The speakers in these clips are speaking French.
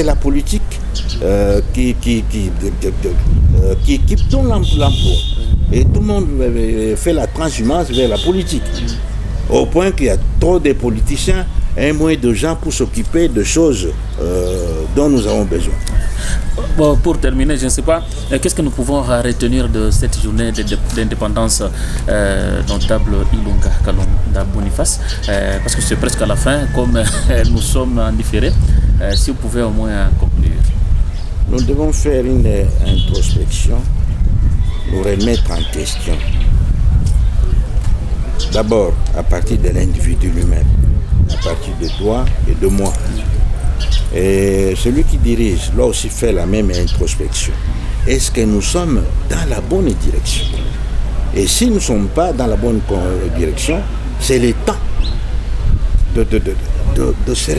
C'est la politique qui donne l'emploi. Et tout le monde fait la transhumance vers la politique. Au point qu'il y a trop de politiciens et moins de gens pour s'occuper de choses dont nous avons besoin. Bon, pour terminer, je ne sais pas, qu'est-ce que nous pouvons retenir de cette journée d'indépendance notable Ilunga Kalonda Boniface, parce que c'est presque à la fin, comme nous sommes en différé, si vous pouvez au moins conclure. Nous devons faire une introspection, nous remettre en question. D'abord, à partir de l'individu lui-même, à partir de toi et de moi. Et celui qui dirige, là aussi, fait la même introspection. Est-ce que nous sommes dans la bonne direction? Et si nous ne sommes pas dans la bonne direction, c'est le temps de se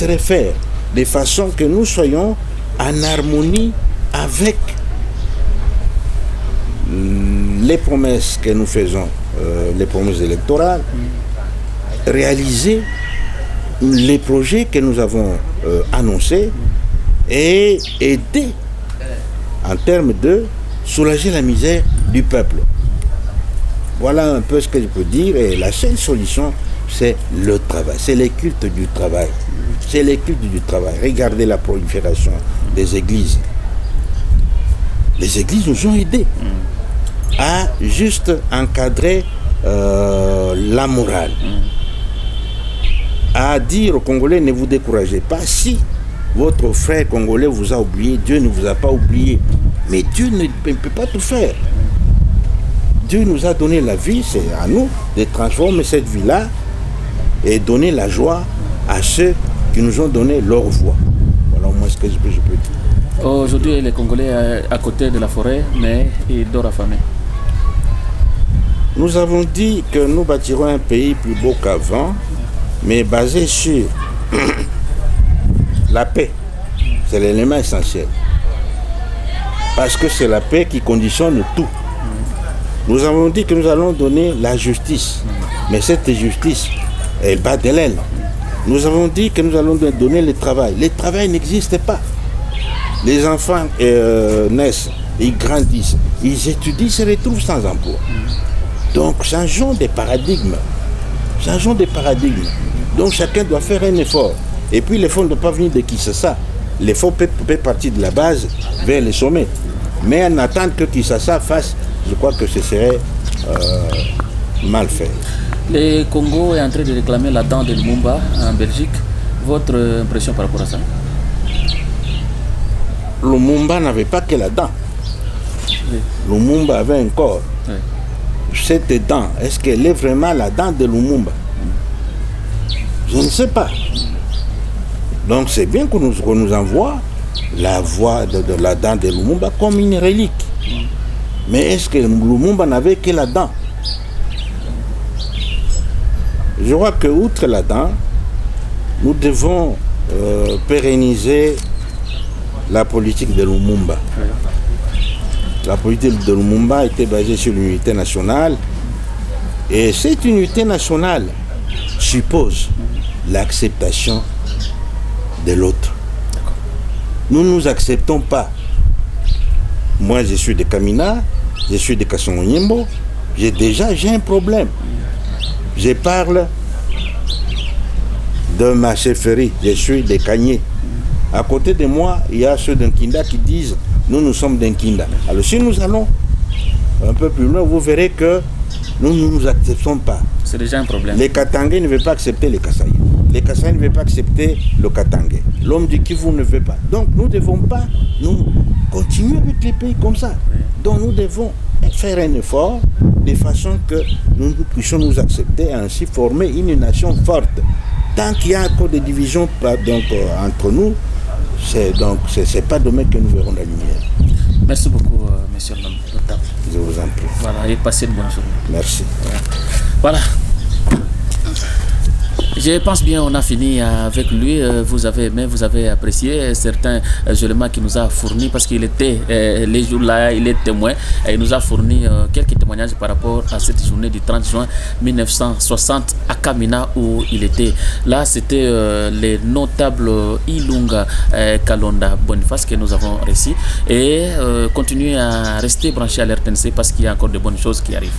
refaire, de façon que nous soyons en harmonie avec les promesses que nous faisons, les promesses électorales, réaliser les projets que nous avons annoncés et aider en termes de soulager la misère du peuple. Voilà un peu ce que je peux dire. Et la seule solution, c'est le travail, c'est les cultes du travail. C'est les cultes du travail. Regardez la prolifération des églises. Les églises nous ont aidés à juste encadrer la morale. À dire aux Congolais, ne vous découragez pas. Si votre frère congolais vous a oublié, Dieu ne vous a pas oublié. Mais Dieu ne peut pas tout faire. Dieu nous a donné la vie, c'est à nous de transformer cette vie-là et donner la joie à ceux qui nous ont donné leur voix. Voilà au moins ce que je peux dire. Aujourd'hui, les Congolais à côté de la forêt, mais ils dorment affamés. Nous avons dit que nous bâtirons un pays plus beau qu'avant, mais basé sur la paix. C'est l'élément essentiel. Parce que c'est la paix qui conditionne tout. Nous avons dit que nous allons donner la justice. Mais cette justice, elle bat de l'aile. Nous avons dit que nous allons donner le travail. Le travail n'existe pas. Les enfants naissent, ils grandissent, ils étudient, ils se retrouvent sans emploi. Donc changeons de paradigme. Changeons de paradigme. Donc chacun doit faire un effort. Et puis l'effort ne doit pas venir de qui c'est ça. L'effort peut partir de la base vers le sommet. Mais en attendant que Kinshasa fasse, je crois que ce serait mal fait. Le Congo est en train de réclamer la dent de Lumumba en Belgique. Votre impression par rapport à ça? Lumumba n'avait pas que la dent. Oui. Lumumba avait un corps. Oui. Cette dent, est-ce qu'elle est vraiment la dent de Lumumba? Je ne sais pas. Donc c'est bien qu'on nous envoie la voix de la dent de Lumumba comme une relique. Mais est-ce que Lumumba n'avait que la dent? Je crois que outre la dent, nous devons pérenniser la politique de Lumumba. La politique de Lumumba était basée sur l'unité nationale. Et cette unité nationale suppose l'acceptation de l'autre. Nous ne nous acceptons pas. Moi, je suis de Kamina, je suis de Kassongonyembo. J'ai un problème. Je parle de ma chefferie, je suis de Kagné. À côté de moi, il y a ceux d'Nkinda qui disent nous sommes d'Nkinda. Alors si nous allons un peu plus loin, vous verrez que nous ne nous acceptons pas. C'est déjà un problème. Les Katangais ne veulent pas accepter les Kassaïs. Les Kassaïs ne veulent pas accepter le Katangais. L'homme du Kivu ne veut pas. Donc nous ne devons pas nous continuer avec les pays comme ça. Donc nous devons faire un effort de façon que nous puissions nous accepter et ainsi former une nation forte. Tant qu'il y a encore des divisions entre nous, c'est pas demain que nous verrons la lumière. Merci beaucoup, monsieur Notable. Je vous en prie. Voilà, et passez une bonne journée. Merci. Voilà. Je pense bien on a fini avec lui. Vous avez aimé, vous avez apprécié certains éléments qu'il nous a fournis parce qu'il était les jours-là, il est témoin et il nous a fourni quelques témoignages par rapport à cette journée du 30 juin 1960 à Kamina où il était. Là, c'était les notables Ilunga Kalonda Boniface que nous avons réussi et continuez à rester branchés à l'RTNC parce qu'il y a encore de bonnes choses qui arrivent.